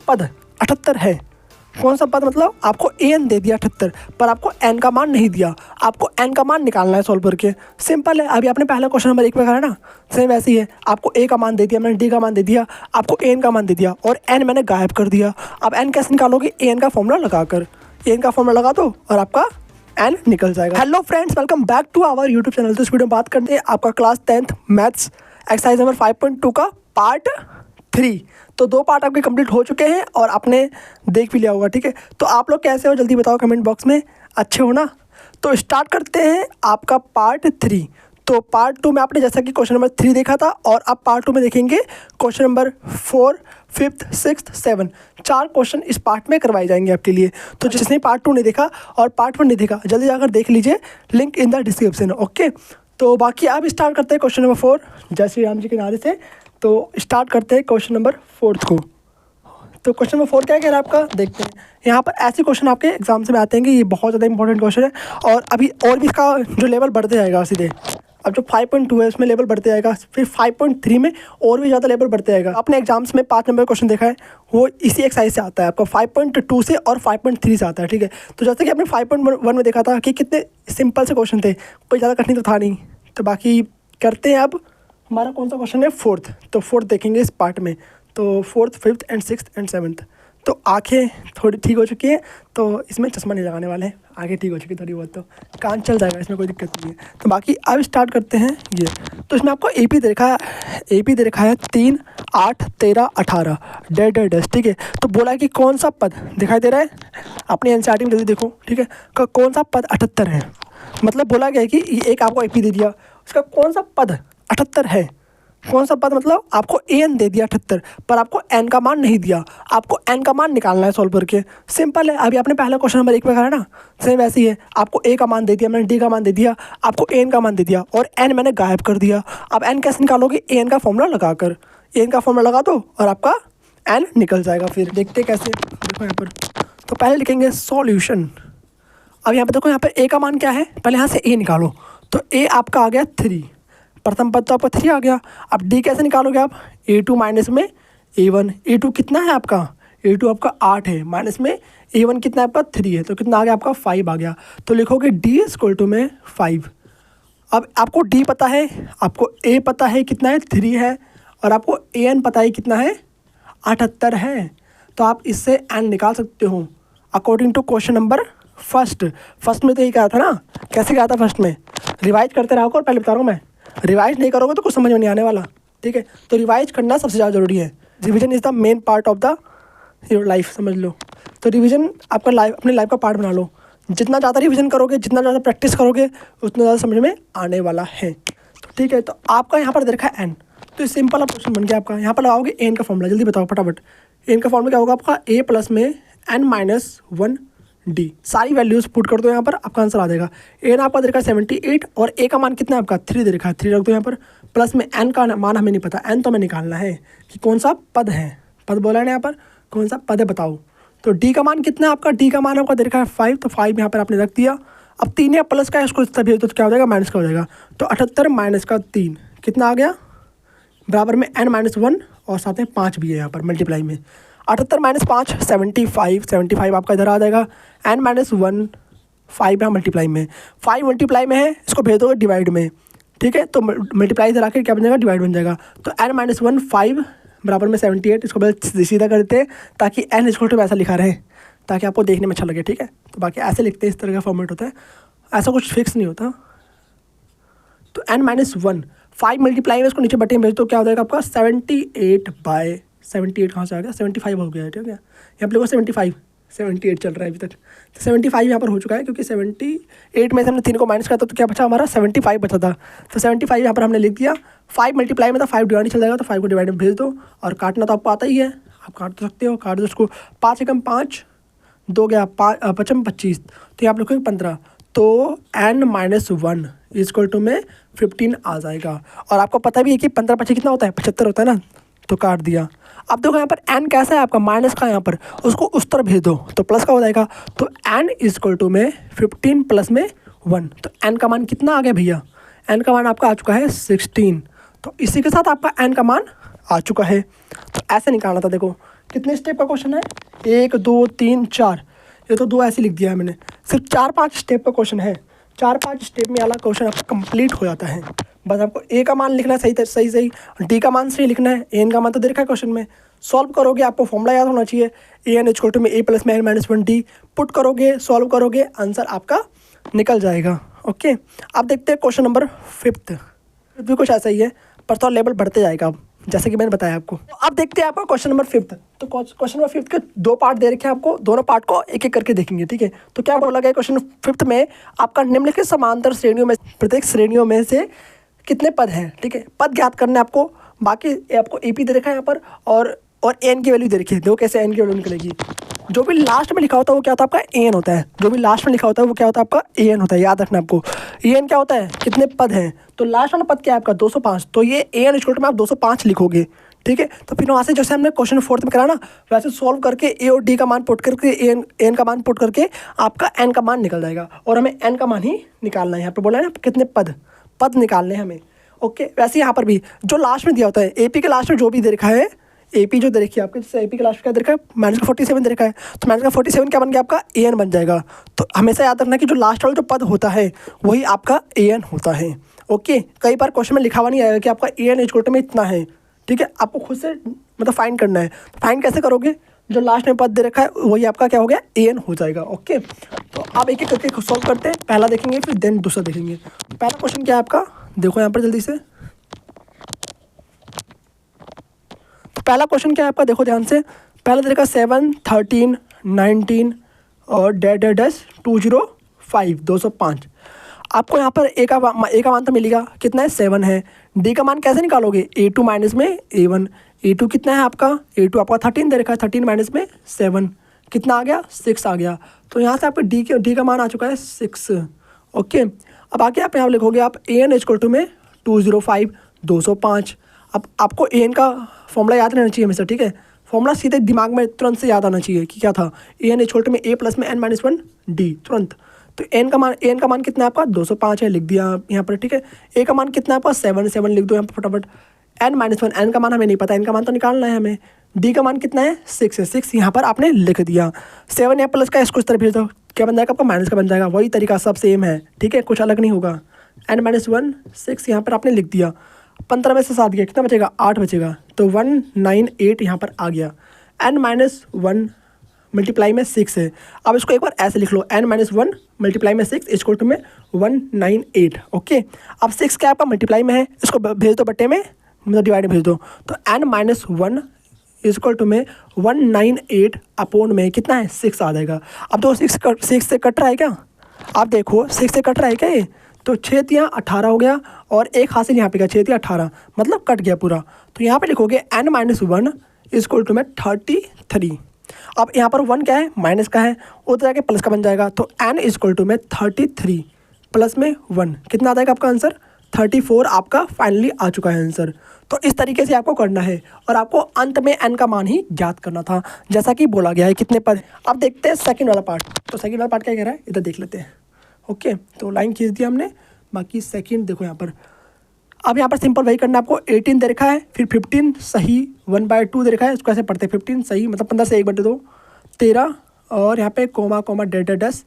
पद 78 है। कौन सा पद मतलब आपको an दे दिया 78, पर आपको n का मान नहीं दिया। आपको n का मान निकालना है सॉल्व करके। सिंपल है, अभी आपने पहला क्वेश्चन नंबर 1 में करा ना, सेम वैसे ही है। आपको a का मान दे दिया, मैंने d का मान दे दिया, आपको n का मान दे दिया और n मैंने गायब कर दिया। अब n कैसे निकालोगे? an का फॉर्मूला लगाकर। an का फॉर्मूला लगा दो और आपका n निकल जाएगा। Hello friends, welcome back to our YouTube channel. तो इस वीडियो में बात करते हैं आपका class 10th maths exercise number 5.2 का पार्ट 3। तो 2 पार्ट आपके कंप्लीट हो चुके हैं और आपने देख भी लिया होगा, ठीक है। तो आप लोग कैसे हो जल्दी बताओ कमेंट बॉक्स में, अच्छे हो ना? तो स्टार्ट करते हैं आपका पार्ट 3। तो पार्ट 2 में आपने जैसा कि क्वेश्चन नंबर 3 देखा था और अब पार्ट 2 में देखेंगे question number 4, 5th, 6th, 7 4 question इस पार्ट में करवाए जाएंगे आपके लिए। तो जिसने पार्ट 2 नहीं देखा और पार्ट 1 नहीं देखा, जल्दी जाकर देख लीजिए, link in the description. Okay, तो बाकी आप स्टार्ट करते हैं क्वेश्चन नंबर 4 जय श्री राम जी के नारे से। तो स्टार्ट करते हैं क्वेश्चन नंबर 4 को। तो क्वेश्चन नंबर 4 क्या कह रहा है आपका, देखते हैं। यहाँ पर ऐसे क्वेश्चन आपके एग्जाम से में आते हैं कि ये बहुत ज़्यादा इंपॉर्टेंट क्वेश्चन है और अभी और भी इसका जो लेवल बढ़ते जाएगा सीधे। अब जो 5.2 है उसमें लेवल बढ़ते जाएगा, फिर 5.3 में और भी ज़्यादा लेवल बढ़ते जाएगा। अपने एग्जाम्स में 5 नंबर क्वेश्चन देखा है, वो इसी एक्सरसाइज से आता है आपका 5.2 से और 5.3 से आता है, ठीक है। तो जैसे कि आपने 5.1 में देखा था कि कितने सिंपल से क्वेश्चन थे, कोई ज़्यादा कठिन तो था नहीं। तो बाकी करते हैं अब हमारा कौन सा क्वेश्चन है 4th। तो 4th देखेंगे इस पार्ट में। तो 4th, 5th and 6th and 7th। तो आँखें थोड़ी ठीक हो चुकी हैं, तो इसमें चश्मा नहीं लगाने वाले हैं। आगे ठीक हो चुकी थोड़ी बहुत, तो कान चल जाएगा, इसमें कोई दिक्कत नहीं है। तो बाकी अब स्टार्ट करते हैं ये। तो इसमें आपको AP दे रखा है 3, 8, 13, 18 डैश, ठीक है। तो बोला है कि कौन सा पद दिखाई दे रहा है, अपनी NCERT में जल्दी देखो, ठीक है। कौन सा पद 78 है, मतलब बोला गया है कि एक आपको AP दे दिया, उसका कौन सा पद 78 है। कौन सा पद मतलब आपको an दे दिया 78, पर आपको n का मान नहीं दिया। आपको n का मान निकालना है सॉल्व करके। सिंपल है, अभी आपने पहला क्वेश्चन नंबर 1 में करा ना, सेम वैसे ही है। आपको a का मान दे दिया, मैंने d का मान दे दिया, आपको n का मान दे दिया और n मैंने गायब कर दिया। अब n कैसे निकालोगे? an का फॉर्मूला लगाकर। n का फॉर्मूला लगा दो और आपका n निकल जाएगा। फिर देखते कैसे, देखो यहाँ पर। तो पहले लिखेंगे सॉल्यूशन। अब यहाँ पर देखो, यहाँ पर a का मान क्या है, पहले यहाँ से a निकालो। तो a आपका आ गया 3, प्रथम पद तो आपका 3 आ गया। अब d कैसे निकालोगे आप? a2 माइनस में a1। a2 कितना है आपका? a2 आपका 8 है, माइनस में a1 कितना है आपका 3 है, तो कितना आ गया आपका 5 आ गया। तो लिखोगे d इक्वल टू में 5। अब आपको d पता है, आपको a पता है कितना है 3 है, और आपको an पता है कितना है 78 है। तो आप इससे n निकाल सकते हो according to question number first में तो यही कहा था ना। कैसे कहा था फर्स्ट में? रिवाइज करते रहो, और पहले बता रहा हूँ मैं, रिवाइज नहीं करोगे तो कुछ समझ में नहीं आने वाला, ठीक है। तो रिवाइज करना सबसे ज़्यादा ज़रूरी है। Revision is the main part of the your life, समझ लो। तो रिवीजन आपका अपने लाइफ का पार्ट बना लो। जितना ज़्यादा रिवीजन करोगे, जितना ज़्यादा प्रैक्टिस करोगे, उतना ज़्यादा समझ में आने वाला है, तो ठीक है। तो आपका यहाँ पर दे रखा है n, तो सिंपल क्वेश्चन बन गया आपका। यहाँ पर लगाओगे n का फॉर्मूला, जल्दी बताओ फटाफट। n का फॉर्मूला क्या होगा आपका? a प्लस में n-1 d। सारी वैल्यूज़ पुट कर दो यहाँ पर, आपका आंसर आ जाएगा। n आपका दे रखा है 78 और a का मान कितना है आपका 3 दे रखा है, 3 रख दो यहाँ पर। प्लस में n का मान हमें नहीं पता, n तो हमें निकालना है कि कौन सा पद है। पद बोला है ना यहाँ पर, कौन सा पद है बताओ। तो d का मान कितना है आपका? d का मान आपका दे रखा है 5, तो 5 यहाँ पर आपने रख दिया। अब 3 या प्लस का है, उसको तभी तो क्या हो जाएगा, माइनस का हो जाएगा। तो 78 माइनस का 3 कितना आ गया, बराबर में n-1 और साथ में 5 भी है यहाँ पर मल्टीप्लाई में। 78 माइनस 5 75 आपका इधर आ जाएगा। n-1 5 यहाँ मल्टीप्लाई में, 5 मल्टीप्लाई में है, इसको भेज दोगे डिवाइड में, ठीक है। तो मल्टीप्लाई इधर आकर क्या बन जाएगा, डिवाइड बन जाएगा। तो n-1 5 बराबर में 78, इसको पहले सीधा करते हैं ताकि n इक्वल टू ऐसा लिखा रहे, ताकि आपको देखने में अच्छा लगे, ठीक है। तो बाकी ऐसे लिखते हैं, इस तरह का फॉर्मेट होता है, ऐसा कुछ फिक्स नहीं होता। तो n-1 5 मल्टीप्लाई में इसको नीचे बटे में भेज दो, क्या हो जाएगा आपका 78 कहाँ से आ गया, 75 हो गया है, ठीक है। यहाँ पर देखो 78 चल रहा है अभी तक। तो 75 यहाँ पर हो चुका है, क्योंकि 78 में से हमने 3 को माइनस करा था, तो क्या बचा हमारा 75 बचा था। तो 75 यहाँ पर हमने लिख दिया। 5 मल्टीप्लाई में था, 5 डिवाइड चल जाएगा, तो 5 को डिवाइड में भेज दो। और काटना तो आपको आता ही है, आप काट तो सकते हो, काट दो उसको। 5 एकम 5, 2 गया 5 25, तो यहाँ पर लिखोगे 15। तो n-1 इक्वल टू में 15 आ जाएगा। और आपको पता भी है कि 15 25 कितना होता है, 75 होता है ना, तो काट दिया। अब देखो यहाँ पर n कैसा है आपका, माइनस का, यहाँ पर उसको उस तरफ भेज दो तो प्लस का हो जाएगा। तो n इक्वल टू में 15 प्लस में 1, तो n का मान कितना आ गया भैया? n का मान आपका आ चुका है 16। तो इसी के साथ आपका n का मान आ चुका है। तो ऐसे निकालना था, देखो कितने स्टेप का क्वेश्चन है? 1 2 3 4, ये तो 2 ऐसे लिख दिया है मैंने। सिर्फ 4-5 स्टेप का क्वेश्चन है। 4-5 स्टेप में वाला क्वेश्चन आपका कंप्लीट हो जाता है। बस आपको ए का मान लिखना है सही, डी का मान सही लिखना है, एन का मान तो दे रखा है क्वेश्चन में। सॉल्व करोगे, आपको फॉर्मूला याद होना चाहिए, ए एन इक्वल टू में ए प्लस में एन माइनस 1 डी। पुट करोगे, सॉल्व करोगे, आंसर आपका निकल जाएगा। ओके, अब देखते हैं क्वेश्चन नंबर 5th। भी कुछ ऐसा ही है, पर थोड़ा लेवल बढ़ते जाएगा अब, जैसे कि मैंने बताया आपको। अब देखते हैं आपका क्वेश्चन नंबर 5th। तो क्वेश्चन नंबर 5th के 2 पार्ट दे रखे हैं आपको, दोनों पार्ट को एक एक करके देखेंगे, ठीक है। तो क्या बोला गया क्वेश्चन 5th में, आपका निम्नलिखित समांतर श्रेणियों में प्रत्येक श्रेणियों में से कितने पद हैं, ठीक है। पद ज्ञात करने आपको, बाकी आपको एपी दे रखा है यहाँ पर, और एन की वैल्यू दे रखी है। देखो कैसे एन की वैल्यू निकलेगी। जो भी लास्ट में लिखा होता है वो क्या होता है? आपका एन होता है। जो भी लास्ट में लिखा होता है वो क्या होता है? आपका एन होता है। याद रखना आपको, एन क्या होता है? कितने पद हैं। तो लास्ट वाला पद क्या है आपका? 205। तो ये एन इक्वल टू में आप 205 लिखोगे, ठीक है। तो फिर वहाँ से जैसे हमने क्वेश्चन 4th में करा ना, वैसे सॉल्व करके ए और डी का मान पुट करके एन का मान पुट करके आपका एन का मान निकल जाएगा। और हमें एन का मान ही निकालना है। यहाँ पर बोला है ना कितने पद निकालने हैं हमें। ओके, वैसे यहाँ पर भी जो लास्ट में दिया होता है, एपी के लास्ट में जो भी दे रखा है, एपी जो दे रखी है आपके, जैसे एपी के लास्ट में क्या दे रखा है? -47 दे रखा है। तो -47 क्या बन गया आपका? एन बन जाएगा। तो हमेशा याद रखना कि जो लास्ट वाला जो पद होता है वही आपका एन होता है। ओके, कई बार क्वेश्चन में लिखा हुआ नहीं आएगा कि आपका एन इक्वल टू में इतना है, ठीक है। आपको खुद से मतलब फाइंड करना है। फाइंड कैसे करोगे? जो लास्ट में पद दे रखा है वही आपका क्या हो गया? एन हो जाएगा। ओके, तो आप एक एक करके सॉल्व करते हैं। पहला देखेंगे, फिर देन दूसरा देखेंगे। पहला क्वेश्चन क्या है आपका? देखो यहाँ पर जल्दी से। तो पहला क्वेश्चन क्या है आपका? देखो ध्यान से। पहला दे रखा 7 13 19 और -205 205। आपको यहाँ पर ए का मान तो मिलेगा, कितना है? 7 है। डी का मान कैसे निकालोगे? A2 माइनस में A1। A2 कितना है आपका? A2 आपका 13 दे रखा है। 13 माइनस में 7 कितना आ गया? 6 आ गया। तो यहाँ से आपका डी का मान आ चुका है 6। ओके, अब आगे आप यहाँ लिखोगे आप AN इक्वल टू में 205 205। अब आपको AN का फॉर्मूला याद रहना चाहिए हमेशा, ठीक है। फॉर्मूला सीधे दिमाग में तुरंत से याद आना चाहिए कि क्या था? AN इक्वल टू में A प्लस में N माइनस 1 D, तुरंत। तो एन का मान कितना है आपका? 205 है, लिख दिया यहाँ पर, ठीक है। ए का मान कितना है आपका? 7 लिख दो यहाँ पर फटाफट। n-1, एन का मान हमें नहीं पता, एन का मान तो निकालना है हमें। डी का मान कितना है? 6 है, 6 यहाँ पर आपने लिख दिया। 7 या प्लस का इसको इस तरह भेज दो, क्या बन जाएगा आपका? माइनस का बन जाएगा। वही तरीका सब सेम है, ठीक है, कुछ अलग नहीं होगा। n-1 6 यहाँ पर आपने लिख दिया। 15 में से 7 गया, कितना बचेगा? 8 बचेगा। तो 198 यहाँ पर आ गया। n-1 मल्टीप्लाई में 6 है। अब इसको एक बार ऐसे लिख लो, n-1 मल्टीप्लाई में 6 इक्वल टू में 198। ओके, अब 6 क्या आपका मल्टीप्लाई में है, इसको भेज दो बट्टे में, मतलब डिवाइड में भेज दो। तो n-1 इक्वल टू में 198 अपोन में कितना है? 6 आ जाएगा। अब तो 6 से कट रहा है क्या? आप देखो 6 से कट रहा है क्या ये? तो 6 तियाँ 18 हो गया, और एक हासिल यहाँ पे क्या? 6 तियाँ 18, मतलब कट गया पूरा। तो यहाँ पे लिखोगे n-1 इक्वल टू में 33। अब यहाँ पर 1 क्या है? माइनस का है, उधर जाके प्लस का बन जाएगा। तो n इक्वल टू में 33 प्लस में 1 कितना आ जाएगा आपका आंसर? 34 आपका फाइनली आ चुका है आंसर। तो इस तरीके से आपको करना है, और आपको अंत में n का मान ही ज्ञात करना था, जैसा कि बोला गया है कितने पद। अब देखते हैं सेकंड वाला पार्ट। तो सेकंड वाला पार्ट क्या कह रहा है, इधर देख लेते हैं। ओके, तो लाइन खींच दिया हमने, बाकी सेकंड देखो यहाँ पर। अब यहाँ पर सिंपल वही करना है आपको। 18 दे रखा है, फिर 15 सही 1/2 दे रखा है, इसको ऐसे पढ़ते हैं 15 सही, मतलब 15 से 1/2 13, और यहाँ पे कोमा कोमा -10,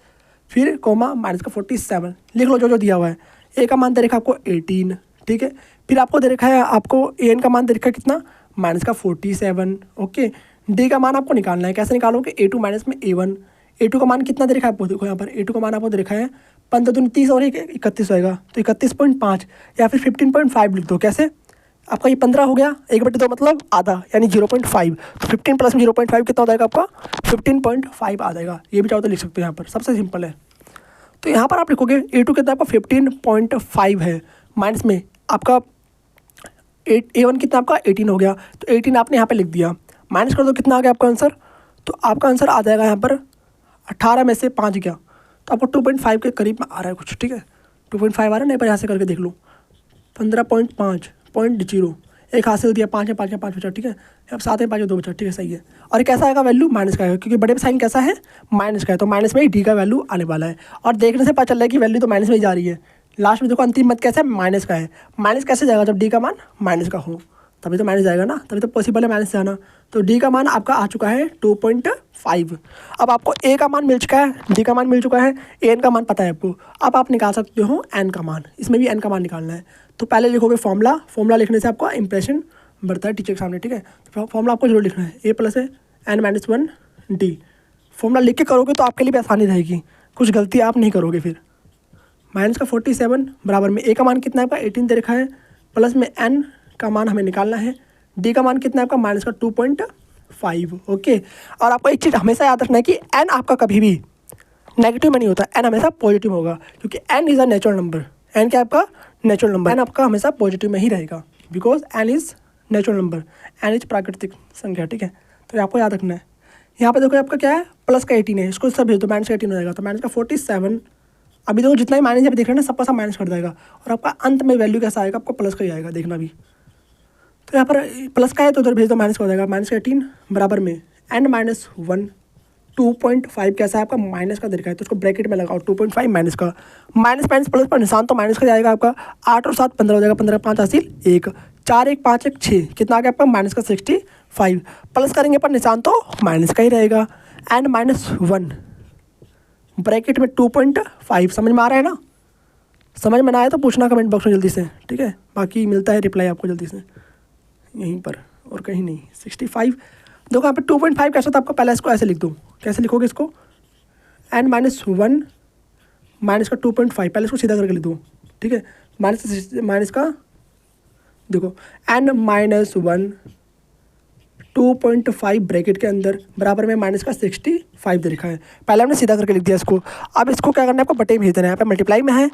फिर कोमा माइनस का 47 लिख लो, जो जो दिया हुआ है। ए का मान दे रखा है आपको 18, ठीक है। फिर आपको दे रखा है, आपको एन का मान दे रखा है कितना? माइनस का 47। ओके, डी का मान आपको निकालना है, कैसे निकालोगे? A2 माइनस में A1। A2 का मान कितना दे रखा है आपको? देखो यहाँ पर A2 का मान आपको दे रखा है 15 दूनी 30 और 31 होएगा, तो 31.5 या फिर 15.5 लिख दो। कैसे? आपका ये 15 हो गया, 1/2 मतलब आधा, यानी 0.5। तो 15 प्लस में 0.5 कितना हो जाएगा आपका? 15.5 आ जाएगा। ये भी चाहो तो लिख सकते हो यहाँ पर, सबसे सिंपल है। तो यहाँ पर आप लिखोगे A2 कितना आपका 15.5 है, माइनस में आपका A1 कितना आपका 18 हो गया, तो 18 आपने यहाँ पे लिख दिया। माइनस कर दो, कितना आ गया आपका आंसर? तो आपका आंसर आ जाएगा यहाँ पर 18 में से 5 गया, तो आपको 2.5 के करीब में आ रहा है कुछ, ठीक है। 2.5 आ रहा है, नहीं पर यहाँ से करके देख लो। 15.5.0 एक हासिल दिया, 5 है 5 है 5 बचा, ठीक है। अब 7 है 5 है 2 बचा, ठीक है, सही है। और कैसा आएगा वैल्यू? माइनस का आएगा, क्योंकि बड़े साइन कैसा है? माइनस का है, तो माइनस में ही डी का वैल्यू आने वाला है। और देखने से पता चल रहा है कि वैल्यू तो माइनस में ही जा रही है। लास्ट में देखो अंतिम मत कैसा है? माइनस का है। माइनस कैसे जाएगा? जब डी का मान माइनस का हो, तभी तो माइनस जाएगा ना, तभी तो पॉसिबल है माइनस जाना। तो डी का मान आपका आ चुका है 2.5। अब आपको ए का मान मिल चुका है, डी का मान मिल चुका है, एन का मान पता है आपको। अब आप निकाल सकते हो एन का मान, इसमें भी एन का मान निकालना है। तो पहले लिखोगे फॉर्मूला लिखने से आपका इंप्रेशन बढ़ता है टीचर के सामने, ठीक है। तो फॉर्मूला आपको जरूर लिखना है, ए प्लस है n-1 डी। फॉर्मूला लिख के करोगे तो आपके लिए भी आसानी रहेगी, कुछ गलती आप नहीं करोगे फिर। माइनस का 47 बराबर में ए का मान कितना है आपका 18 दे रखा है, प्लस में एन का मान हमें निकालना है, डी का मान कितना है आपका माइनस का 2.5। ओके, और आपको एक चीज़ हमेशा याद रखना है कि एन आपका कभी भी नेगेटिव में नहीं होता, एन हमेशा पॉजिटिव होगा, क्योंकि n is a natural number. N क्या आपका नेचुरल नंबर, एन आपका हमेशा पॉजिटिव में ही रहेगा, because n is natural number, n is प्राकृतिक संख्या, ठीक है। तो आपको याद रखना है। यहाँ पे देखो आपका क्या है, प्लस का 18 है, इसको सब भेज दो, माइनस का 18 हो जाएगा। तो माइनस का 47, अभी देखो जितना ही माइनस जब देख रहे हैं ना सबका सब माइनस कर जाएगा, और आपका अंत में वैल्यू कैसा आएगा, आपको प्लस का ही आएगा, देखना भी। तो यहाँ पर प्लस का है तो उधर भेज दो, माइनस का हो जाएगा। माइनस का 18 बराबर में n-1 2.5 कैसा है आपका माइनस का दे रखा है, तो उसको ब्रैकेट में लगाओ 2.5 माइनस का, माइनस प्लस पर निशान तो माइनस का जाएगा आपका। 8 और 7 15 हो जाएगा, 15 5 हासिल 1, 4 1 5 1 6, कितना आ गया आपका माइनस का 65। प्लस करेंगे पर निशान तो माइनस का ही रहेगा। n-1 ब्रैकेट में 2.5, समझ में आ रहा है ना? समझ में ना आया तो पूछना कमेंट बॉक्स में जल्दी से, ठीक है। बाकी मिलता है रिप्लाई आपको जल्दी से यहीं पर और कहीं नहीं। 65 देखो यहाँ पे 2.5 कैसा था आपका, पहले इसको ऐसे लिख दो। कैसे लिखोगे इसको, n-1 माइनस का 2.5, पहले इसको सीधा करके लिख दो, ठीक है। माइनस का देखो n-1 2.5 ब्रैकेट के अंदर बराबर में माइनस का 65 दे रखा है, पहले हमने सीधा करके लिख दिया इसको। अब इसको क्या करना है आपको, बटे भेज देना है। यहाँ पे मल्टीप्लाई में है,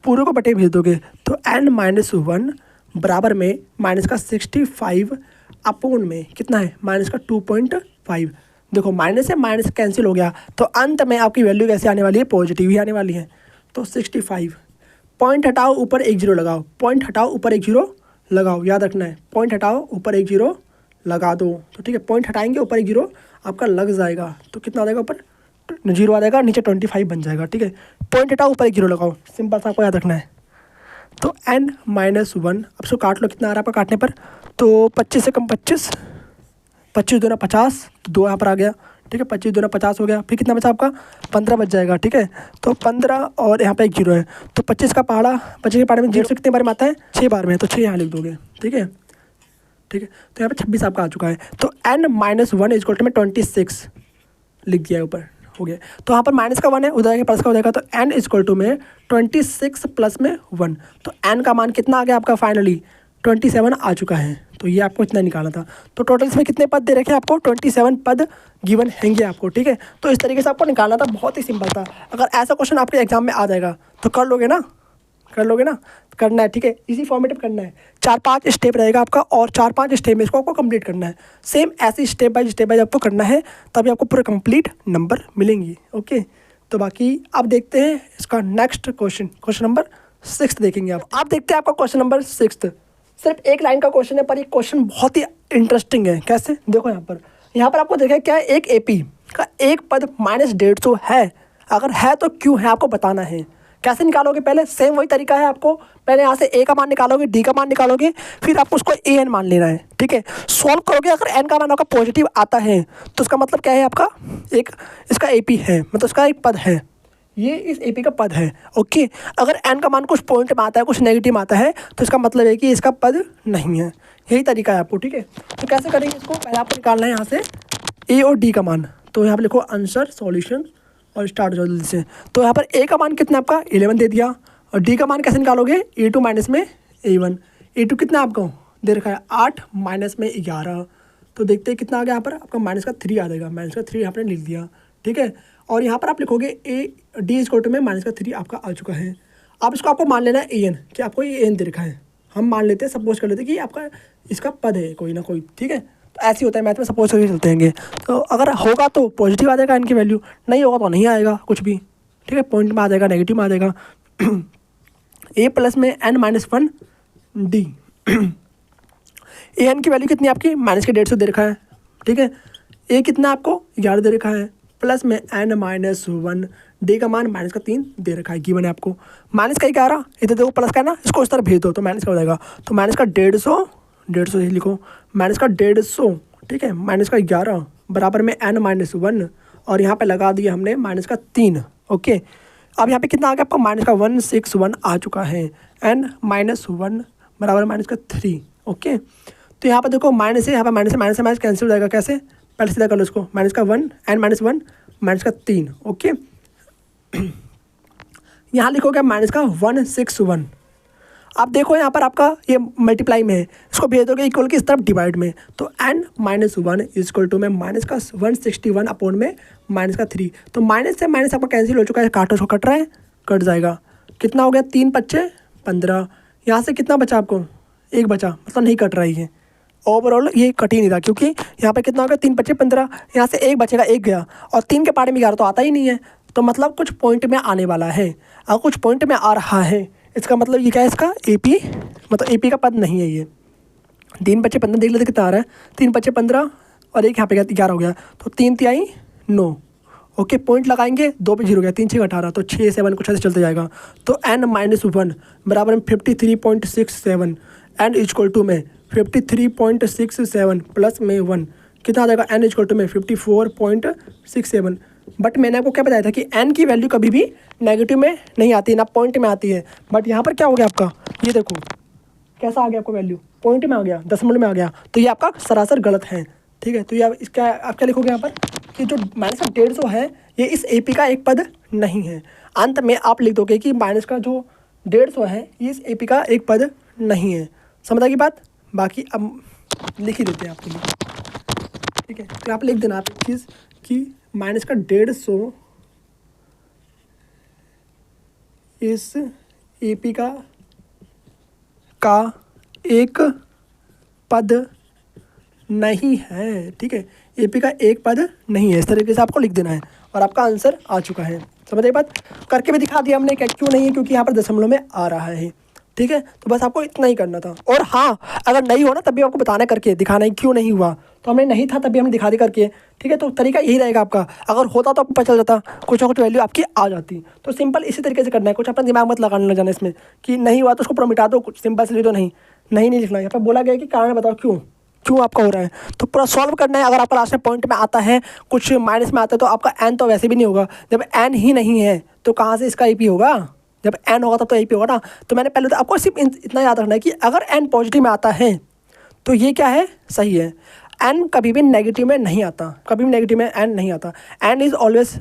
पूरे को बटे भेज दोगे तो n-1 बराबर में माइनस का 65 अपोन में कितना है माइनस का 2.5। देखो माइनस से माइनस कैंसिल हो गया, तो अंत में आपकी वैल्यू कैसे आने वाली है, पॉजिटिव ही आने वाली है। तो 65 पॉइंट हटाओ ऊपर एक जीरो लगाओ, पॉइंट हटाओ ऊपर एक जीरो लगाओ, याद रखना है। पॉइंट हटाओ ऊपर एक जीरो लगा दो, तो ठीक है। पॉइंट हटाएंगे ऊपर एक जीरो आपका लग जाएगा, तो कितना आ जाएगा, ऊपर जीरो आ जाएगा, नीचे 25 बन जाएगा, ठीक है। पॉइंट हटाओ ऊपर एक जीरो लगाओ, सिंपल सा आपको याद रखना है। तो n-1 अब इसको काट लो, कितना आ रहा है आपका काटने पर, तो 25 से कम 25, 25 दूना 50, तो 2 यहाँ पर आ गया, ठीक है। 25 दूना 50 हो गया, फिर कितना बचा आपका 15 बच जाएगा, ठीक है। तो 15 और यहाँ पे एक जीरो है, तो 25 का पहाड़ा, 25 के पहाड़े में 0 से कितने बार में आता है, 6 बार में, तो 6 यहाँ लिख दोगे, ठीक है, ठीक है। तो यहाँ पे 26 आपका आ चुका है। तो n-1 इज इक्वल टू में 26 लिख दिया है ऊपर, हो गया। तो यहाँ पर माइनस का 1 है, उधर प्लस का हो जाएगा, तो n इज इक्वल टू में 26 प्लस में 1, तो n का मान कितना आ गया आपका फाइनली 27 आ चुका है। तो ये आपको इतना निकालना था। तो टोटल इसमें कितने पद दे रखे हैं आपको, 27 पद गिवन हैंगे आपको, ठीक है। तो इस तरीके से आपको निकालना था, बहुत ही सिंपल था। अगर ऐसा क्वेश्चन आपके एग्जाम में आ जाएगा तो कर लोगे ना, कर लोगे ना, करना है, ठीक है। इसी फॉर्मेट में करना है, 4-5 स्टेप रहेगा आपका, और 4-5 स्टेप में इसको आपको कंप्लीट करना है। सेम ऐसे स्टेप बाय स्टेप आपको करना है, तभी आपको पूरे कंप्लीट नंबर मिलेंगे, ओके। तो बाकी आप देखते हैं इसका नेक्स्ट क्वेश्चन नंबर 6 देखेंगे आप देखते हैं आपका क्वेश्चन नंबर 6। सिर्फ एक लाइन का क्वेश्चन है, पर ये क्वेश्चन बहुत ही इंटरेस्टिंग है। कैसे, देखो यहाँ पर आपको देखा क्या है, एक AP का एक पद -150 है, अगर है तो क्यों है आपको बताना है। कैसे निकालोगे, पहले सेम वही तरीका है आपको, पहले यहाँ से A का मान निकालोगे, D का मान निकालोगे, फिर आपको उसको AN मान लेना है, ठीक है। सॉल्व करोगे, अगर N का मान आपका पॉजिटिव आता है तो उसका मतलब क्या है, आपका एक इसका AP है, मतलब उसका एक पद है, ये इस AP का पद है, ओके। अगर N का मान कुछ पॉइंट में आता है, कुछ नेगेटिव में आता है, तो इसका मतलब है कि इसका पद नहीं है। यही तरीका है आपको, ठीक है। तो कैसे करेंगे इसको, पहले आपको निकालना है यहाँ से A और D का मान। तो यहाँ पर लिखो आंसर सॉल्यूशन और स्टार्ट हो जल्दी से। तो यहाँ पर A का मान कितना आपका 11 दे दिया, और D का मान कैसे निकालोगे, A2 माइनस में A1। A2 कितना आपको दे रखा है 8 माइनस में 11, तो देखते हैं कितना आ गया यहाँ पर आपका माइनस का 3 आ जाएगा, माइनस का 3 यहाँ पर लिख दिया, ठीक है। और यहाँ पर आप लिखोगे D इज इक्वल टू में माइनस का 3 आपका आ चुका है। अब इसको आपको मान लेना है AN, कि आपको ये AN दे रखा है, हम मान लेते हैं, सपोज कर लेते हैं कि आपका इसका पद है कोई ना कोई, ठीक है। तो ऐसे ही होता है मैथ में, सपोज करके चलते हैं। तो अगर होगा तो पॉजिटिव आ जाएगा इनकी वैल्यू, नहीं होगा तो नहीं आएगा कुछ भी, ठीक है। पॉइंट में आ जाएगा, नेगेटिव में आ जाएगा। A प्लस में n-1 D, AN की वैल्यू कितनी आपकी माइनस के 150 दे रखा है, ठीक है। A कितना आपको 11 दे रखा है, प्लस में n-1 D का मान माइनस का 3 दे रखा है, गिवन है आपको। माइनस का 11, इधर देखो प्लस का है ना, इसको इस तरह भेज दो तो माइनस का हो जाएगा। तो माइनस का 150 ही लिखो, माइनस का 150 ठीक है, -11 बराबर में n-1 और यहाँ पे लगा दिया हमने -3। ओके, अब यहाँ पे कितना आ गया आपका -161 आ चुका है। n-1 बराबर -3। ओके, तो यहाँ पर देखो माइनस है, यहाँ पर माइनस से माइनस कैंसिल हो जाएगा। कैसे, पहले सीधा कर लो इसको, -1 n-1 -3। ओके, यहाँ लिखोगे -161। अब देखो यहाँ पर आपका ये मल्टीप्लाई में है, इसको भेज दोगे इक्वल की इस तरफ डिवाइड में, तो n-1 इक्वल टू में -161 अपॉन में -3। तो माइनस से माइनस आपका कैंसिल हो चुका है, काटो, कट रहा है, कट जाएगा। कितना हो गया, 3 5 15। यहाँ से कितना बचा आपको, 1 बचा, मतलब नहीं कट रहा है ये ओवरऑल, ये कट ही नहीं रहा, क्योंकि यहाँ पे कितना हो गया, 3 5 15, यहाँ से 1 बचेगा, 1 गया, और 3 के पारे में 11 तो आता ही नहीं है, तो मतलब कुछ पॉइंट में आने वाला है। अगर कुछ पॉइंट में आ रहा है, इसका मतलब ये क्या है, इसका AP, मतलब AP का पद नहीं है ये। 3 5 15 देख लेते कितना आ रहा है, 3 5 15 और 1 यहाँ पे 11 हो गया, तो 3 3 9। ओके, पॉइंट लगाएंगे, 2 पे 0 गया, 3 6 18, तो 6 7 कुछ ऐसे चलते जाएगा। तो n-1 बराबर में 53.67, n इक्वल टू में 53.67 प्लस में 1 कितना आ जाएगा, n इक्वल टू में 54.67। बट मैंने आपको क्या बताया था कि n की वैल्यू कभी भी नेगेटिव में नहीं आती, ना पॉइंट में आती है। बट यहाँ पर क्या हो गया आपका, ये देखो कैसा आ गया आपको वैल्यू, पॉइंट में आ गया, दशमलव में आ गया, तो ये आपका सरासर गलत है। ठीक है, तो ये इसका आप क्या लिखोगे यहाँ पर कि जो -150 है ये इस AP का एक पद नहीं है। अंत में आप लिख दोगे कि माइनस का जो 150 है ये इस AP का एक पद नहीं है। समझ आ गई बात, बाकी अब लिख ही देते हैं आपके लिए। ठीक है, तो आप लिख देना आप एक चीज़ कि माइनस का 150 इस AP का एक पद नहीं है। ठीक है, AP का एक पद नहीं है, इस तरीके से आपको लिख देना है और आपका आंसर आ चुका है। समझ आई बात, करके भी दिखा दिया हमने क्या क्यों नहीं है, क्योंकि यहाँ पर दशमलव में आ रहा है। ठीक है, तो बस आपको इतना ही करना था। और हाँ, अगर नहीं हो ना तब भी आपको बताना करके दिखाना है क्यों नहीं हुआ, तो हमने नहीं था तभी हमने दिखा दी करके। ठीक है, तो तरीका यही रहेगा आपका, अगर होता तो आपको पता चल जाता, कुछ ना कुछ वैल्यू आपकी आ जाती। तो सिंपल इसी तरीके से करना है, कुछ अपना दिमाग मत लगाने लग जाना इसमें कि नहीं हुआ तो उसको पूरा मिटा दो, कुछ सिंपल से लिख दो। नहीं लिखना है, यहाँ पर बोला गया कि कारण बताओ क्यों आपका हो रहा है, तो पूरा सॉल्व करना है। अगर आपका लास्ट में पॉइंट में आता है, कुछ माइनस में आता है, तो आपका n तो वैसे भी नहीं होगा। जब n ही नहीं है तो कहाँ से इसका AP होगा, जब n होगा तब तो AP होगा ना। तो मैंने पहले तो आपको सिर्फ इतना याद रखना है कि अगर n पॉजिटिव में आता है तो ये क्या है, सही है। n कभी भी नेगेटिव में नहीं आता, कभी भी नेगेटिव में n नहीं आता। n is always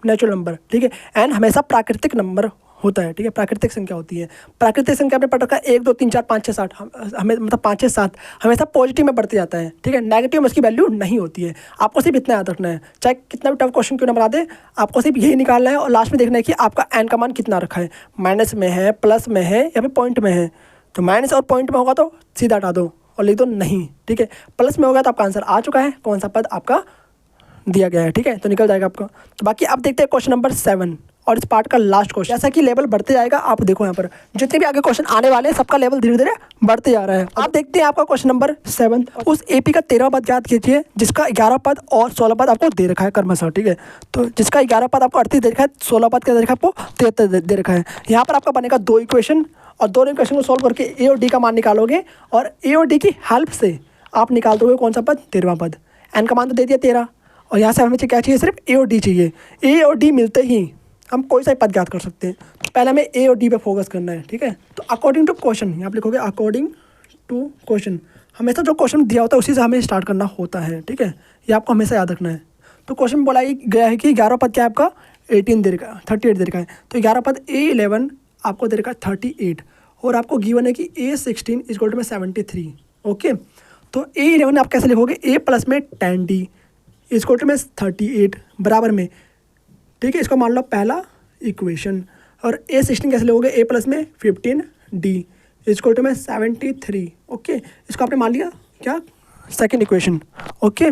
natural number. ठीक है, n हमेशा प्राकृतिक नंबर होता है। ठीक है, प्राकृतिक संख्या होती है। प्राकृतिक संख्या आपने पढ़ रखा है 1 2 3 4 5 6 7, हमें मतलब 5 6 7 हमेशा पॉजिटिव में बढ़ते जाता है। ठीक है, नेगेटिव में उसकी वैल्यू नहीं होती है। आपको सिर्फ इतना याद रखना है, चाहे कितना भी टफ क्वेश्चन क्यों ना बना दे, आपको सिर्फ यही निकालना है और लास्ट में देखना है कि आपका n का मान कितना रखा है, माइनस में है, प्लस में है या फिर पॉइंट में है। तो माइनस और पॉइंट में होगा तो सीधा हटा दो और लिख दो नहीं। ठीक है, प्लस में होगा तो आपका आंसर आ चुका है, कौन सा पद आपका दिया गया है। ठीक है, तो निकल जाएगा आपका। तो बाकी अब देखते हैं क्वेश्चन नंबर 7 और इस पार्ट का लास्ट क्वेश्चन। जैसा कि लेवल बढ़ते जाएगा, आप देखो यहाँ पर जितने भी आगे क्वेश्चन आने वाले हैं सबका लेवल धीरे धीरे बढ़ते जा रहा है। आप देखते हैं आपका क्वेश्चन नंबर 7, उस AP का 13 पद याद कीजिए जिसका 11 पद और 16 पद आपको दे रखा है क्रमशः। ठीक है, तो जिसका 11 पद आपको 38 दे रखा है, 16 पद क्या दे रखा है आपको 73 दे रखा है। यहाँ पर आपका बनेगा 2 इक्वेशन और दोनों इक्वेशन को सॉल्व करके A और D का मान निकालोगे और A और D की हेल्प से आप निकाल दोगे कौन सा पद, 13वां पद। n का मान तो दे दिया 13 और यहाँ से हमें क्या चाहिए, सिर्फ A और D चाहिए। A और D मिलते ही हम कोई सा पद ज्ञात कर सकते हैं। पहले हमें A और D पे फोकस करना है। ठीक है, तो अकॉर्डिंग टू क्वेश्चन यहाँ पे लिखोगे अकॉर्डिंग टू क्वेश्चन। हमेशा जो क्वेश्चन दिया होता है उसी से हमें स्टार्ट करना होता है। ठीक है, ये आपको हमेशा याद रखना है। तो क्वेश्चन में बोला गया है कि 11 पद क्या है आपका 18 दे रखा है, 38 दे रखा है। तो 11 पद A11 आपको दे रखा है 38 और आपको गिवन है कि A16 इक्वल टू में 73। ओके, तो A11 आप कैसे लिखोगे, A प्लस में 10D इक्वल टू में 38 बराबर में। ठीक है, इसको मान लो पहला इक्वेशन। और A16 कैसे लोगे, A प्लस में 15D इक्वल टू में 73। ओके, इसको आपने मान लिया क्या, सेकंड इक्वेशन। ओके,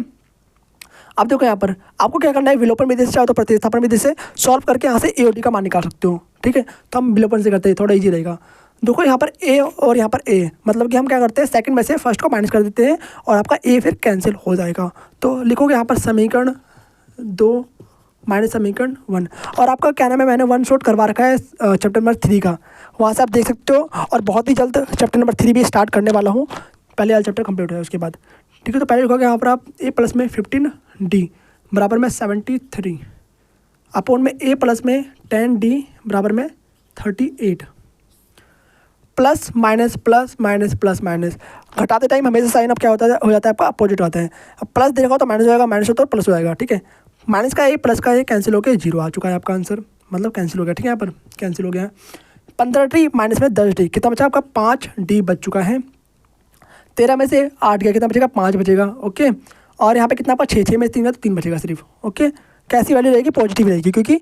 अब देखो यहाँ पर आपको क्या करना है, विलोपन विधि से चाहे तो प्रतिस्थापन विधि से सॉल्व करके यहाँ से A और D का मान निकाल सकते हो। ठीक है, तो हम विलोपन से करते हैं, थोड़ा ईजी रहेगा। देखो यहाँ पर A और यहाँ पर A, मतलब कि हम क्या करते हैं सेकंड में से फर्स्ट को माइनस कर देते हैं और आपका A फिर कैंसिल हो जाएगा। तो लिखोगे यहाँ पर समीकरण 2 माइनस समीकरण 1 और आपका क्या नाम है, मैंने 1 शॉट करवा रखा है चैप्टर नंबर 3 का, वहाँ से आप देख सकते हो। और बहुत ही जल्द चैप्टर नंबर 3 भी स्टार्ट करने वाला हूँ, पहले वाला चैप्टर कंप्लीट हो जाए उसके बाद। ठीक है। तो पहले लिखोगे यहाँ पर आप ए प्लस में 15d बराबर में 73 अपॉन में ए प्लस में 10d बराबर में 38 plus minus plus minus plus minus घटाते टाइम हमेशा साइन अब क्या होता है हो जाता है आपका अपोजिट होता है। अब प्लस देखो तो माइनस हो जाएगा, माइनस हो तो प्लस हो जाएगा। ठीक है, माइनस का ए प्लस का ए कैंसिल होकर 0 आ चुका है आपका आंसर, मतलब कैंसिल हो गया। ठीक है, यहाँ पर कैंसिल हो गया। 15d माइनस में 10d कितना बचा आपका 5d बच चुका है। 13 में से 8 गया, कितना बचेगा 5 बचेगा। ओके, और यहाँ पे कितना आपका 6 में 3 का तो 3 बचेगा सिर्फ। ओके, कैसी वैल्यू रहेगी, पॉजिटिव रहेगी, क्योंकि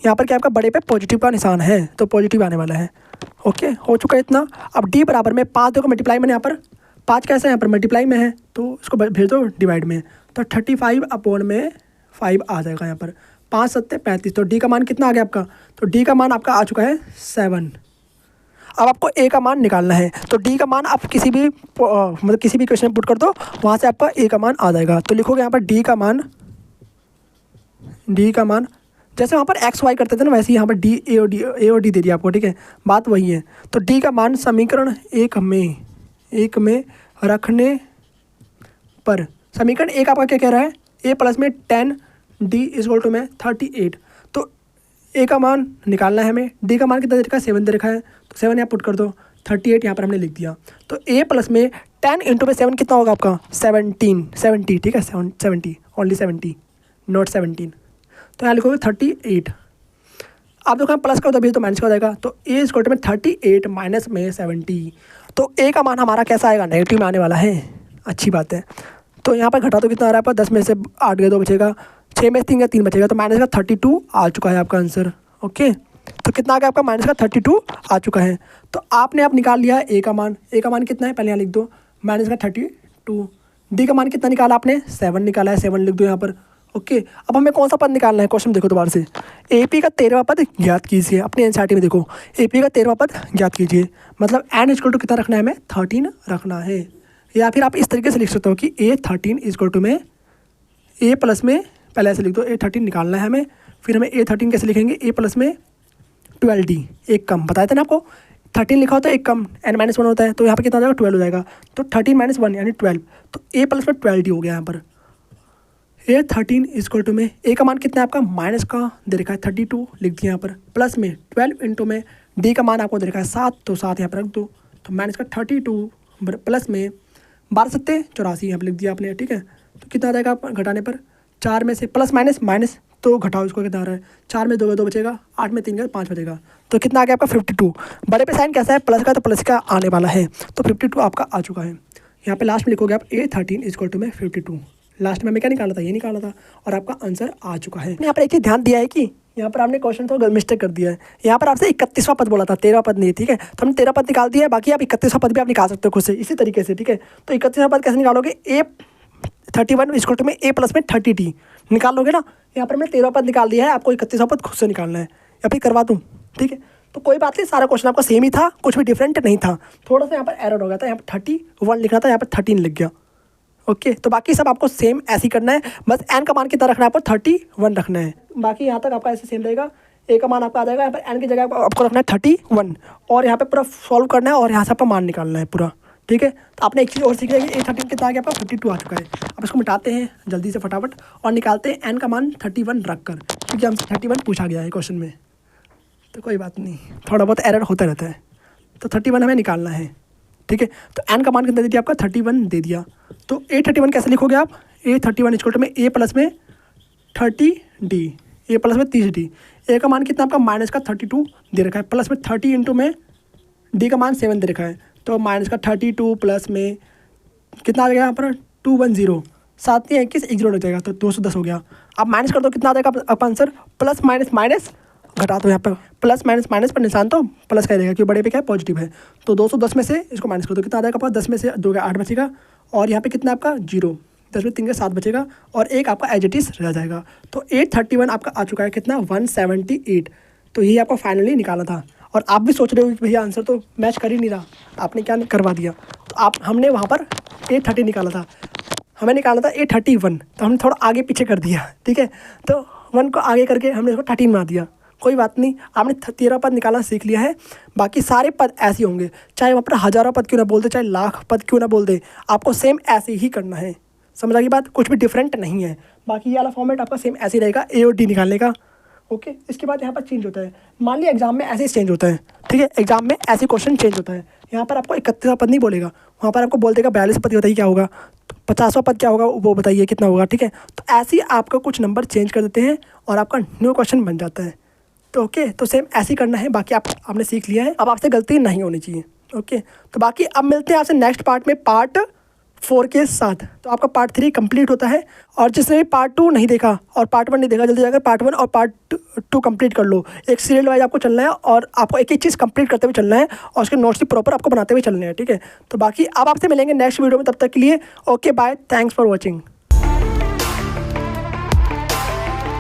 यहाँ पर क्या आपका बड़े पे पॉजिटिव का निशान है तो पॉजिटिव आने वाला है। ओके, हो चुका है इतना। अब d बराबर में 5 देखो मल्टीप्लाई में, यहाँ पर 5 कैसे यहाँ पर मल्टीप्लाई में है तो इसको भेज दो डिवाइड में, तो 35 अपॉन में 5 आ जाएगा यहाँ पर। 5 7 35, तो d का मान कितना आ गया आपका, तो d का मान आपका आ चुका है 7। अब आपको a का मान निकालना है, तो d का मान आप किसी भी मतलब किसी भी क्वेश्चन में पुट कर दो, वहाँ से आपका a का मान आ जाएगा। तो लिखोगे यहाँ पर d का मान जैसे वहाँ पर एक्स वाई करते थे ना, वैसे ही यहाँ पर डी ए और डी दे दिया आपको। ठीक है, बात वही है। तो डी का मान समीकरण एक में रखने पर, समीकरण एक आपका क्या कह रहा है, ए प्लस में 10d इक्वल टू में 38। तो ए का मान निकालना है हमें, डी का मान कितना दे रखा है 7 दे रखा है, तो 7 यहाँ पुट कर दो, 38 यहाँ पर हमने लिख दिया। तो ए प्लस में 10 इंटू में 7 कितना होगा आपका 70। ठीक है, 70 ओनली 70 नॉट 17। तो यहाँ लिखोगे 38। आप देखो प्लस कर दो अभी तो माइनस का हो जाएगा। तो ए इक्वल टू में 38 माइनस में 70, तो ए का मान हमारा कैसा आएगा, नेगेटिव में आने वाला है। अच्छी बात है। तो यहाँ पर घटा तो कितना आ रहा है आपका, 10 में से 8 गए 2 बचेगा, 6 में से 3 गया 3 बचेगा, तो माइनस का 32 आ चुका है आपका आंसर। ओके, तो कितना आ गया आपका माइनस का 32 आ चुका है। तो आपने अब निकाल लिया ए का मान। ए का मान कितना है पहले यहाँ लिख दो, माइनस का 32। डी का मान कितना निकाला आपने 7 निकाला है, 7 लिख दो यहाँ पर। ओके, अब हमें कौन सा पद निकालना है, क्वेश्चन देखो दोबारा से। एपी का 13वां पद ज्ञात कीजिए। अपने एनसीईआरटी में देखो एपी का 13वां पद ज्ञात कीजिए, मतलब एन इक्वल टू कितना रखना है हमें 13 रखना है। या फिर आप इस तरीके से लिख सकते हो कि ए 13 इक्वल टू में ए प्लस में, पहले ऐसे लिख दो, ए 13 निकालना है हमें। फिर हमें ए 13 कैसे लिखेंगे, ए प्लस में 12d, एक कम बताए थे ना आपको, 13 लिखा होता है एक कम n-1 होता है, तो यहाँ पर कितना हो जाएगा 12 हो जाएगा। तो 13 - 1 यानी 12, तो ए प्लस में 12d हो गया यहाँ पर। ए 13 इक्वल टू में ए का मान कितना है आपका माइनस का दे रखा है 32 लिख दिया यहाँ पर, प्लस में 12 इंटू में डी का मान आपको दे रखा है 7, तो 7 यहाँ पर रख दो, तो माइनस का 32 प्लस में 12 7 84 यहाँ पर लिख दिया आपने। ठीक है, तो कितना आ जाएगा घटाने पर, 4 में से प्लस माइनस माइनस तो घटाओ, इसको कितना आ रहा है 4 में 2 बचेगा, 8 में 3 का 5 बचेगा, तो कितना आ गया आपका 52। बड़े पे साइन कैसा है प्लस का, तो प्लस का आने वाला है, तो 52 आपका आ चुका है। यहाँ पे लास्ट में लिखोगे आप ए 13 इक्वल टू में 52। लास्ट में हमें क्या निकाला था, ये निकाला था, और आपका आंसर आ चुका है। यहाँ पर एक चीज़ ध्यान दिया है कि यहाँ पर आपने क्वेश्चन तो मिस्टेक कर दिया है। यहाँ पर आपसे 31वां पद बोला था, 13वां पद नहीं। ठीक है, तो हमने 13 पद निकाल दिया है, बाकी आप 31वां पद भी आप निकाल सकते हो खुद से इसी तरीके से। ठीक है, तो 31वां पद कैसे निकालोगे, ए 31 इक्वल टू में ए प्लस में 30d निकाल लोगे ना। यहाँ पर मैंने 13वां पद निकाल दिया है, आपको 31वां पद खुद से निकालना है, या फिर करवा दूँ। ठीक है, तो कोई बात नहीं, सारा क्वेश्चन आपका सेम ही था, कुछ भी डिफरेंट नहीं था। थोड़ा सा यहाँ पर एरर हो गया था, यहाँ पर 31 लिखना था, यहाँ पर 13 लिख गया। ओके, तो बाकी सब आपको सेम ऐसे ही करना है, बस एन का मान कितना रखना है आपको 31 रखना है। बाकी यहाँ तक आपका ऐसे सेम रहेगा, ए का मान आपका आ जाएगा, यहाँ पर एन की जगह आपको रखना है 31, और यहाँ पे पूरा सॉल्व करना है, और यहाँ से आपका मान निकालना है पूरा। ठीक है, तो आपने एक चीज़ और सीख लिया कि ए 13 कितना आ गया आपका 52 आ चुका है। अब इसको मिटाते हैं जल्दी से फटाफट और निकालते हैं एन का मान 31 रख कर, क्योंकि हमसे 31 पूछा गया है क्वेश्चन में। तो कोई बात नहीं, थोड़ा बहुत एरर होता रहता है, तो 31 हमें निकालना है। ठीक है, तो एन का मान कितना दे दिया आपका 31 दे दिया, तो ए 31 कैसे लिखोगे आप, ए 31 इक्वल टू में ए प्लस में 30d, ए प्लस में 30d। ए का मान कितना आपका माइनस का 32 दे रखा है, प्लस में 30 इंटू में डी का मान 7 दे रखा है, तो माइनस का 32 प्लस में कितना आ जाएगा यहाँ पर 210, 7 या 21 एक 0 लग जाएगा, तो 210 हो गया। अब माइनस कर दो, कितना आ जाएगा आपका आंसर, प्लस माइनस माइनस घटा दो, यहाँ पर प्लस माइनस माइनस पर निशान तो प्लस का रहेगा, क्योंकि बड़े पे क्या है पॉजिटिव है। तो 210 में से इसको माइनस कर दो, कितना आ जाएगा आपका 10 में से 2 का 8 बचेगा, और यहाँ पे कितना आपका 0, 10 में 3 का 7 बचेगा, और एक आपका एज इट इज रह जाएगा। तो 831 आपका आ चुका है, कितना 178। तो यही आपको फाइनली निकाला था। और आप भी सोच रहे हो कि भैया आंसर तो मैच कर ही नहीं रहा, आपने क्या करवा दिया। तो हमने वहाँ पर 830 निकाला था, हमें निकालना था 831, तो हमने थोड़ा आगे पीछे कर दिया। ठीक है, तो 1 को आगे करके हमने इसको 13 बना दिया। कोई बात नहीं, आपने 13 पद निकालना सीख लिया है। बाकी सारे पद ऐसे होंगे, चाहे वहाँ पर हज़ारों पद क्यों ना बोल दे, चाहे लाख पद क्यों ना बोल दे, आपको सेम ऐसे ही करना है। समझ आ गई बात, कुछ भी डिफरेंट नहीं है। बाकी ये वाला फॉर्मेट आपका सेम ऐसे ही रहेगा, ए और डी निकालने का। ओके, इसके बाद यहाँ पर चेंज होता है, मान लिया एग्जाम में ऐसे चेंज होता है, ठीक है, एग्जाम में ऐसे क्वेश्चन चेंज होता है। यहाँ पर आपको 31वां पद नहीं बोलेगा, वहाँ पर आपको बोल देगा 42वां पद बताइए क्या होगा, 50वां पद क्या होगा वो बताइए कितना होगा, ठीक है। तो ऐसे ही आपका कुछ नंबर चेंज कर देते हैं और आपका न्यू क्वेश्चन बन जाता है। तो ओके, तो सेम ऐसे ही करना है। बाकी आपने सीख लिया है, अब आपसे गलती नहीं होनी चाहिए। ओके, तो बाकी अब मिलते हैं आपसे नेक्स्ट पार्ट में, पार्ट 4 के साथ। तो आपका पार्ट 3 कंप्लीट होता है। और जिसने भी पार्ट 2 नहीं देखा और पार्ट 1 नहीं देखा, जल्दी जाकर पार्ट 1 और पार्ट 2 कंप्लीट कर लो। एक सीरियल वाइज आपको चलना है और आपको एक एक चीज़ कंप्लीट करते हुए चलना है और उसके नोट्स भी प्रॉपर आपको बनाते हुए चलने हैं, ठीक है। तो बाकी अब आपसे मिलेंगे नेक्स्ट वीडियो में, तब तक के लिए okay bye, thanks for watching.